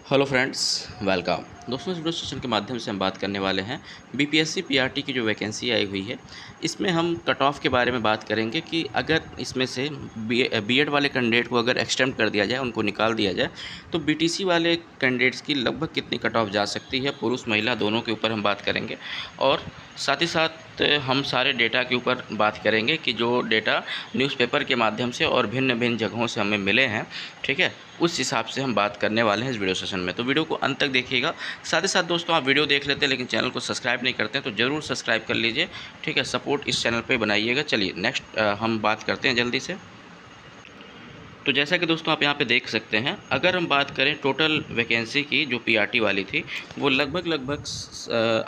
Hello friends, welcome. दोस्तों, इस video session के माध्यम से हम बात करने वाले हैं बीपीएससी पीआरटी की जो वैकेंसी आई हुई है। इसमें हम कट ऑफ के बारे में बात करेंगे कि अगर इसमें से बीएड वाले कैंडिडेट को अगर एक्सटेंड कर दिया जाए, उनको निकाल दिया जाए, तो बीटीसी वाले कैंडिडेट्स की लगभग कितनी कट ऑफ जा सकती है, पुरुष महिला दोनों के ऊपर हम बात करेंगे। और साथ ही साथ हम सारे डेटा के ऊपर बात करेंगे कि जो डेटा न्यूज़पेपर के माध्यम से और भिन्न भिन्न जगहों से हमें मिले हैं, ठीक है, उस हिसाब से हम बात करने वाले हैं इस वीडियो सेशन में। तो वीडियो को अंत तक देखिएगा। साथ ही साथ दोस्तों, आप वीडियो देख लेते हैं लेकिन चैनल को सब्सक्राइब नहीं करते हैं तो ज़रूर सब्सक्राइब कर लीजिए, ठीक है। सपोर्ट इस चैनल पे बनाइएगा। चलिए नेक्स्ट हम बात करते हैं जल्दी से। तो जैसा कि दोस्तों आप यहाँ पे देख सकते हैं, अगर हम बात करें टोटल वैकेंसी की जो पीआरटी वाली थी, वो लगभग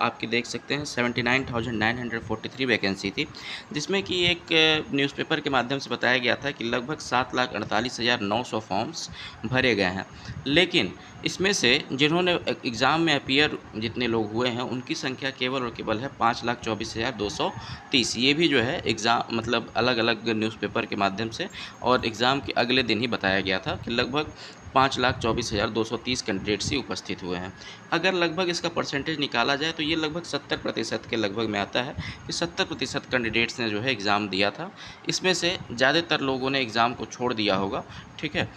आपकी देख सकते हैं 79,943 वैकेंसी थी, जिसमें कि एक न्यूज़पेपर के माध्यम से बताया गया था कि लगभग 7,48,900 फॉर्म्स भरे गए हैं। लेकिन इसमें से जिन्होंने एग्ज़ाम में अपीयर जितने लोग हुए हैं, उनकी संख्या केवल और केवल है 5,24,230। ये भी जो है एग्ज़ाम मतलब अलग अलग न्यूज़पेपर के माध्यम से और एग्ज़ाम के अगले दिन ही बताया गया था कि लगभग 5,24,230 कैंडिडेट्स ही उपस्थित हुए हैं। अगर लगभग इसका परसेंटेज निकाला जाए तो ये लगभग 70% के लगभग में आता है कि 70% कैंडिडेट्स ने जो है एग्ज़ाम दिया था। इसमें से ज़्यादातर लोगों ने एग्ज़ाम को छोड़ दिया होगा, ठीक है।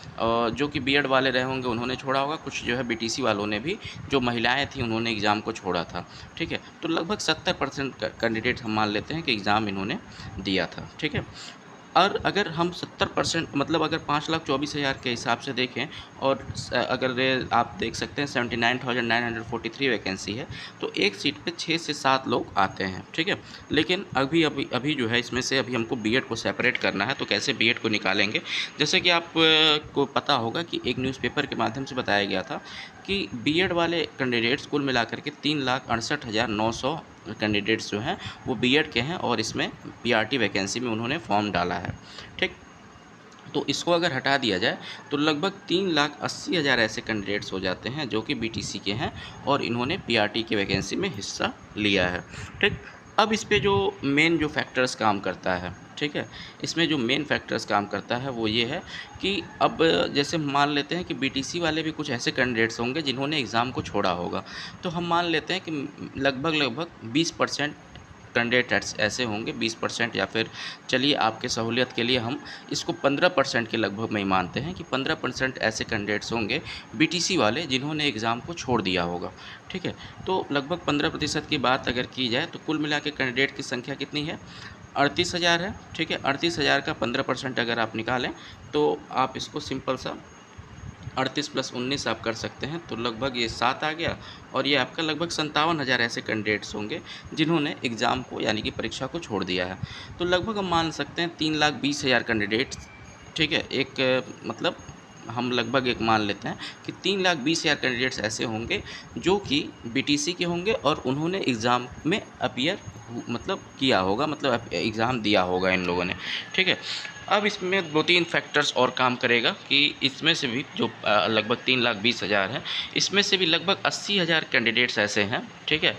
जो कि बीएड वाले रहे होंगे उन्होंने छोड़ा होगा, कुछ जो है बीटीसी वालों ने भी, जो महिलाएं थीं उन्होंने एग्ज़ाम को छोड़ा था, ठीक है। तो लगभग 70% कैंडिडेट हम मान लेते हैं कि एग्ज़ाम इन्होंने दिया था, ठीक है। और अगर हम 70% मतलब अगर 5,24,000 के हिसाब से देखें और अगर आप देख सकते हैं 79,943 वैकेंसी है, तो एक सीट पे 6 से 7 लोग आते हैं, ठीक है। लेकिन अभी जो है इसमें से अभी हमको बीएड को सेपरेट करना है, तो कैसे बीएड को निकालेंगे। जैसे कि आप को पता होगा कि एक न्यूज़पेपर के माध्यम से बताया गया था कि बीएड वाले कैंडिडेट्स कुल मिलाकर के 3,68,900 कैंडिडेट्स जो हैं वो बीएड के हैं और इसमें पीआरटी वैकेंसी में उन्होंने फॉर्म डाला है, ठीक। तो इसको अगर हटा दिया जाए तो लगभग 3,80,000 ऐसे कैंडिडेट्स हो जाते हैं जो कि बीटीसी के हैं और इन्होंने पीआरटी की वैकेंसी में हिस्सा लिया है, ठीक। अब इस पे जो मेन जो फैक्टर्स काम करता है, ठीक है, इसमें जो मेन फैक्टर्स काम करता है वो ये है कि अब जैसे मान लेते हैं कि बीटीसी वाले भी कुछ ऐसे कैंडिडेट्स होंगे जिन्होंने एग्ज़ाम को छोड़ा होगा। तो हम मान लेते हैं कि लगभग 20% कैंडिडेट्स ऐसे होंगे, 20%, या फिर चलिए आपके सहूलियत के लिए हम इसको 15% के लगभग में ही मानते हैं कि 15% ऐसे कैंडिडेट्स होंगे बीटीसी वाले जिन्होंने एग्ज़ाम को छोड़ दिया होगा, ठीक है। तो लगभग 15% की बात अगर की जाए तो कुल मिला के कैंडिडेट की संख्या कितनी है, 38,000 है, ठीक है। 38,000 का 15% अगर आप निकालें तो आप इसको सिंपल सा 38 + 19 आप कर सकते हैं, तो लगभग ये 7 आ गया। और ये आपका लगभग 57,000 ऐसे कैंडिडेट्स होंगे जिन्होंने एग्ज़ाम को यानी कि परीक्षा को छोड़ दिया है। तो लगभग हम मान सकते हैं 3,20,000 कैंडिडेट्स, ठीक है। एक मतलब हम लगभग एक मान लेते हैं कि 3,20,000 कैंडिडेट्स ऐसे होंगे जो कि बीटीसी के होंगे और उन्होंने एग्ज़ाम में अपीयर मतलब किया होगा, मतलब एग्ज़ाम दिया होगा इन लोगों ने, ठीक है। अब इसमें 2-3 फैक्टर्स और काम करेगा कि इसमें से भी जो लगभग 3,20,000 हैं, इसमें से भी लगभग 80,000 कैंडिडेट्स ऐसे हैं, ठीक है,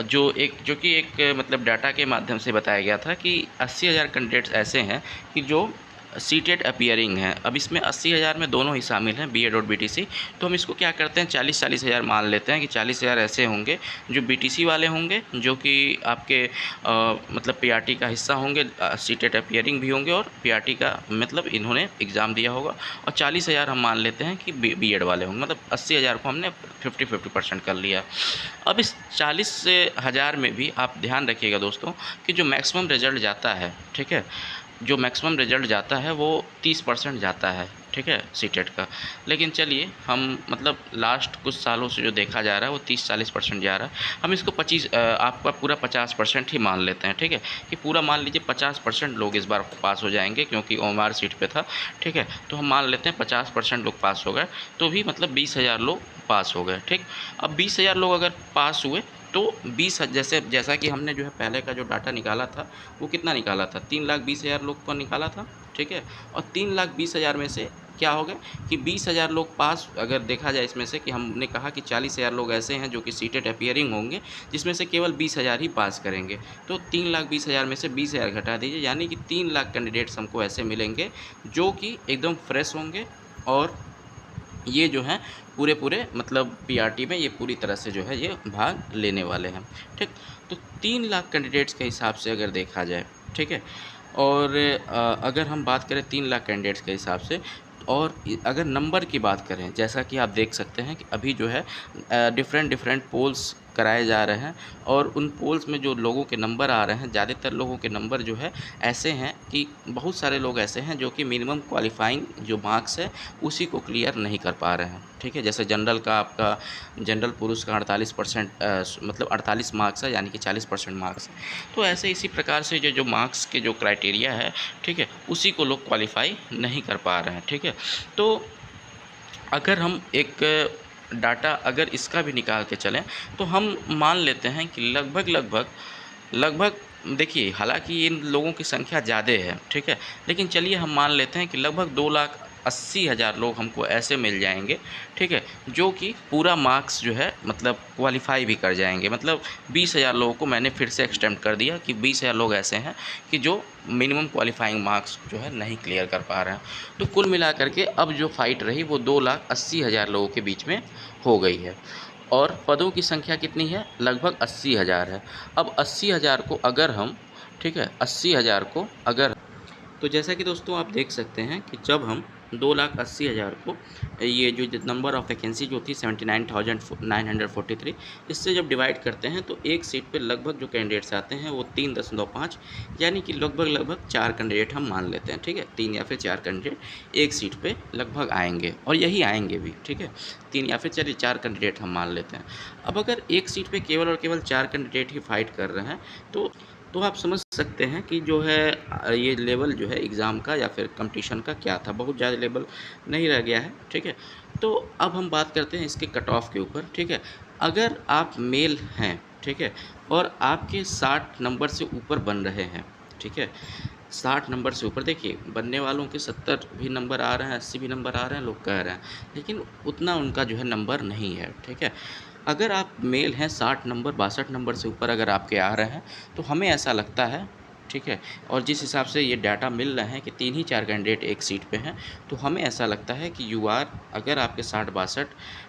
जो कि एक मतलब डाटा के माध्यम से बताया गया था कि 80,000 कैंडिडेट्स ऐसे हैं कि जो सीटेट अपीयरिंग हैं। अब इसमें 80,000 में दोनों ही शामिल हैं, बीएड और बीटीसी। तो हम इसको क्या करते हैं 40-40 हज़ार मान लेते हैं कि 40,000 ऐसे होंगे जो बीटीसी वाले होंगे, जो कि आपके मतलब पीआरटी का हिस्सा होंगे, सीटेट अपीयरिंग भी होंगे और पीआरटी का मतलब इन्होंने एग्ज़ाम दिया होगा। और 40,000 हम मान लेते हैं कि बीएड वाले होंगे, मतलब 80,000 को हमने 50-50% कर लिया। अब इस 40,000 में भी आप ध्यान रखिएगा दोस्तों कि जो मैक्सिमम रिज़ल्ट जाता है, ठीक है, जो मैक्सिमम रिज़ल्ट जाता है वो 30% जाता है, ठीक है, सीटेट का। लेकिन चलिए हम मतलब लास्ट कुछ सालों से जो देखा जा रहा है वो 30-40% जा रहा है। हम इसको आपका पूरा 50% ही मान लेते हैं, ठीक है, कि पूरा मान लीजिए 50% लोग इस बार पास हो जाएंगे क्योंकि ओएमआर सीट पे था, ठीक है। तो हम मान लेते हैं 50% लोग पास हो गए, तो भी मतलब 20,000 लोग पास हो गए, ठीक। अब 20,000 लोग अगर पास हुए तो जैसा कि हमने जो है पहले का जो डाटा निकाला था वो कितना निकाला था, 3,20,000 लोग को निकाला था, ठीक है। और 3,20,000 में से क्या हो गया कि 20,000 लोग पास, अगर देखा जाए इसमें से कि हमने कहा कि 40,000 लोग ऐसे हैं जो कि सीटेट अपीयरिंग होंगे जिसमें से केवल 20,000 ही पास करेंगे। तो 3,20,000 में से 20,000 घटा दीजिए, यानी कि 3 लाख कैंडिडेट्स हमको ऐसे मिलेंगे जो कि एकदम फ्रेश होंगे और ये जो हैं पूरे पूरे मतलब पीआरटी में ये पूरी तरह से जो है ये भाग लेने वाले हैं। ठीक, तो 3 लाख कैंडिडेट्स के हिसाब से अगर देखा जाए, ठीक है, और अगर हम बात करें 3 लाख कैंडिडेट्स के हिसाब से, और अगर नंबर की बात करें, जैसा कि आप देख सकते हैं कि अभी जो है डिफरेंट डिफरेंट पोल्स कराए जा रहे हैं, और उन पोल्स में जो लोगों के नंबर आ रहे हैं, ज़्यादातर लोगों के नंबर जो है ऐसे हैं कि बहुत सारे लोग ऐसे हैं जो कि मिनिमम क्वालिफाइंग जो मार्क्स है उसी को क्लियर नहीं कर पा रहे हैं। ठीक है, जैसे जनरल का आपका जनरल पुरुष का 48% मतलब 48 मार्क्स है, यानी कि 40% मार्क्स है। तो ऐसे इसी प्रकार से जो जो मार्क्स के जो क्राइटेरिया है, ठीक है, उसी को लोग क्वालिफाई नहीं कर पा रहे हैं। ठीक है, तो अगर हम एक डाटा अगर इसका भी निकाल के चलें, तो हम मान लेते हैं कि लगभग देखिए, हालांकि इन लोगों की संख्या ज़्यादा है, ठीक है, लेकिन चलिए हम मान लेते हैं कि लगभग 2,80,000 लोग हमको ऐसे मिल जाएंगे, ठीक है, जो कि पूरा मार्क्स जो है मतलब क्वालिफाई भी कर जाएंगे। मतलब 20,000 लोगों को मैंने फिर से एक्सटेंड कर दिया कि 20,000 लोग ऐसे हैं कि जो मिनिमम क्वालिफाइंग मार्क्स जो है नहीं क्लियर कर पा रहे हैं। तो कुल मिलाकर के अब जो फाइट रही वो 2,80,000 लोगों के बीच में हो गई है, और पदों की संख्या कितनी है, लगभग 80,000 है। अब 80,000 को अगर हम, ठीक है, 80,000 को अगर, तो जैसा कि दोस्तों आप देख सकते हैं कि जब हम 2,80,000 को ये जो नंबर ऑफ़ वैकेंसी जो थी 79,943, इससे जब डिवाइड करते हैं तो एक सीट पे लगभग जो कैंडिडेट्स आते हैं वो 3.5, यानी कि लगभग 4 कैंडिडेट हम मान लेते हैं। ठीक है, 3 या फिर 4 कैंडिडेट एक सीट पे लगभग आएंगे, और यही आएंगे भी। ठीक है, 3 या फिर चलिए 4 कैंडिडेट हम मान लेते हैं। अब अगर एक सीट पे केवल और केवल 4 कैंडिडेट ही फाइट कर रहे हैं, तो आप समझ सकते हैं कि जो है ये लेवल जो है एग्ज़ाम का या फिर कंपटीशन का क्या था, बहुत ज़्यादा लेवल नहीं रह गया है। ठीक है, तो अब हम बात करते हैं इसके कट ऑफ के ऊपर। ठीक है, अगर आप मेल हैं, ठीक है, और आपके 60 नंबर से ऊपर बन रहे हैं, ठीक है, 60 नंबर से ऊपर, देखिए बनने वालों के 70 भी नंबर आ रहे हैं, 80 भी नंबर आ रहे हैं, लोग कह रहे हैं, लेकिन उतना उनका जो है नंबर नहीं है। ठीक है, अगर आप मेल हैं, 60 नंबर 62 नंबर से ऊपर अगर आपके आ रहे हैं, तो हमें ऐसा लगता है, ठीक है, और जिस हिसाब से ये डाटा मिल रहे हैं कि 3 ही 4 कैंडिडेट एक सीट पे हैं, तो हमें ऐसा लगता है कि यू आर, अगर आपके 60-62,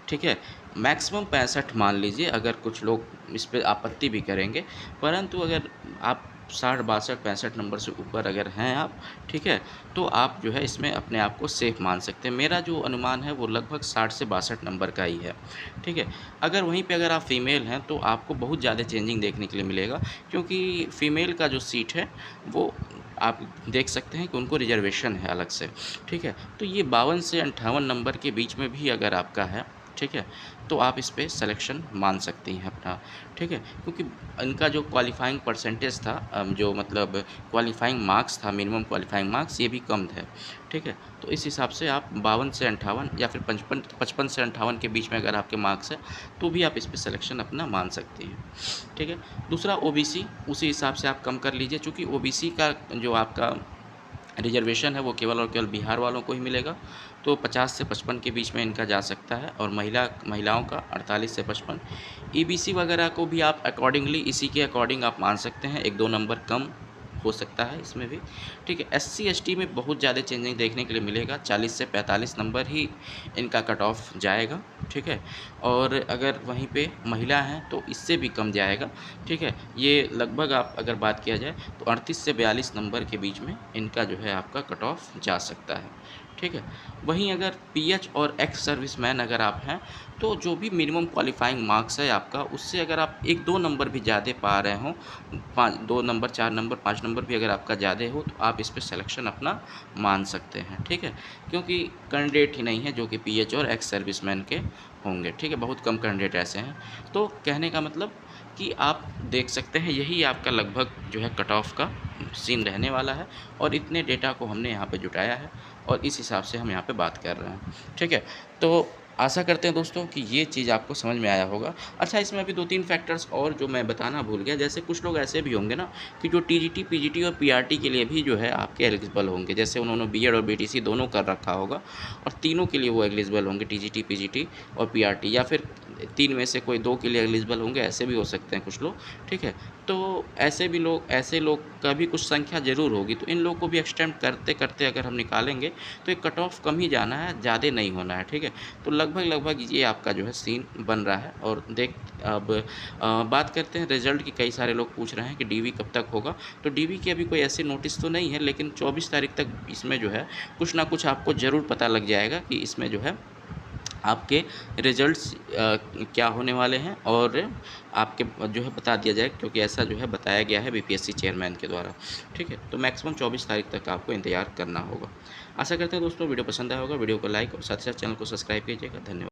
ठीक है, मैक्सिमम 65 मान लीजिए, अगर कुछ लोग इस पे आपत्ति भी करेंगे, परंतु अगर आप 60-62-65 नंबर से ऊपर अगर हैं आप, ठीक है, तो आप जो है इसमें अपने आप को सेफ़ मान सकते हैं। मेरा जो अनुमान है वो लगभग 60 से 62 नंबर का ही है। ठीक है, अगर वहीं पे अगर आप फ़ीमेल हैं तो आपको बहुत ज़्यादा चेंजिंग देखने के लिए मिलेगा, क्योंकि फ़ीमेल का जो सीट है वो आप देख सकते हैं कि उनको रिजर्वेशन है अलग से। ठीक है, तो ये 52 से 58 नंबर के बीच में भी अगर आपका है, ठीक है, तो आप इस पे सिलेक्शन मान सकती हैं अपना। ठीक है, क्योंकि इनका जो क्वालिफ़ाइंग परसेंटेज था, जो मतलब क्वालिफ़ाइंग मार्क्स था, मिनिमम क्वालिफ़ाइंग मार्क्स ये भी कम थे। ठीक है, तो इस हिसाब से आप 52 से 58 या फिर 55 से 58 के बीच में अगर आपके मार्क्स है, तो भी आप इस पे सिलेक्शन अपना मान सकती हैं। ठीक है, दूसरा ओबीसी, उसी हिसाब से आप कम कर लीजिए, चूँकि ओबीसी का जो आपका रिजर्वेशन है वो केवल और केवल बिहार वालों को ही मिलेगा, तो 50 से 55 के बीच में इनका जा सकता है, और महिलाओं का 48 से 55। ईबीसी वगैरह को भी आप अकॉर्डिंगली इसी के अकॉर्डिंग आप मान सकते हैं, 1-2 नंबर कम हो सकता है इसमें भी। ठीक है, एससी एसटी में बहुत ज़्यादा चेंजिंग देखने के लिए मिलेगा, 40 से 45 नंबर ही इनका कट ऑफ जाएगा। ठीक है, और अगर वहीं पे महिला हैं तो इससे भी कम जाएगा। ठीक है, ये लगभग आप अगर बात किया जाए तो 38 से 42 नंबर के बीच में इनका जो है आपका कट ऑफ जा सकता है। ठीक है, वहीं अगर पीएच और एक्स सर्विसमैन अगर आप हैं, तो जो भी मिनिमम क्वालिफ़ाइंग मार्क्स है आपका, उससे अगर आप 1-2 नंबर भी ज़्यादा पा रहे हों, 2 नंबर, 4 नंबर, 5 नंबर भी अगर आपका ज़्यादा हो, तो आप इस पे सिलेक्शन अपना मान सकते हैं। ठीक है, क्योंकि कैंडिडेट ही नहीं है जो कि पीएच और एक्स सर्विसमैन के होंगे। ठीक है, बहुत कम कैंडिडेट ऐसे हैं। तो कहने का मतलब कि आप देख सकते हैं यही आपका लगभग जो है कट ऑफ का सीन रहने वाला है, और इतने डेटा को हमने यहाँ पे जुटाया है, और इस हिसाब से हम यहाँ पे बात कर रहे हैं। ठीक है, तो आशा करते हैं दोस्तों कि ये चीज़ आपको समझ में आया होगा। अच्छा, इसमें अभी 2-3 फैक्टर्स और जो मैं बताना भूल गया, जैसे कुछ लोग ऐसे भी होंगे ना कि जो टीजीटी, पीजीटी और पीआरटी के लिए भी जो है आपके एलिजिबल होंगे, जैसे उन्होंने बीएड और बीटीसी दोनों कर रखा होगा, और तीनों के लिए वो एलिजिबल होंगे, टीजीटी, पीजीटी और पीआरटी, या फिर 3 में से कोई 2 के लिए एलिजिबल होंगे, ऐसे भी हो सकते हैं कुछ लोग, ठीक है। तो ऐसे लोग का भी कुछ संख्या ज़रूर होगी, तो इन लोगों को भी एक्सटेंड करते-करते अगर हम निकालेंगे, तो एक कट ऑफ कम ही जाना है, ज़्यादा नहीं होना है, ठीक है। तो लगभग ये आपका जो है सीन बन रहा है। और अब बात करते हैं रिज़ल्ट की। कई सारे लोग पूछ रहे हैं कि डीवी कब तक होगा, तो डीवी की अभी कोई ऐसी नोटिस तो नहीं है, लेकिन 24 तारीख तक इसमें जो है कुछ ना कुछ आपको ज़रूर पता लग जाएगा कि इसमें जो है आपके रिजल्ट्स क्या होने वाले हैं, और आपके जो है बता दिया जाए, क्योंकि ऐसा जो है बताया गया है बीपीएससी चेयरमैन के द्वारा, ठीक है। तो मैक्सिमम 24 तारीख तक आपको इंतज़ार करना होगा। आशा करते हैं दोस्तों वीडियो पसंद आया होगा। वीडियो को लाइक और साथ ही साथ चैनल को सब्सक्राइब कीजिएगा। धन्यवाद।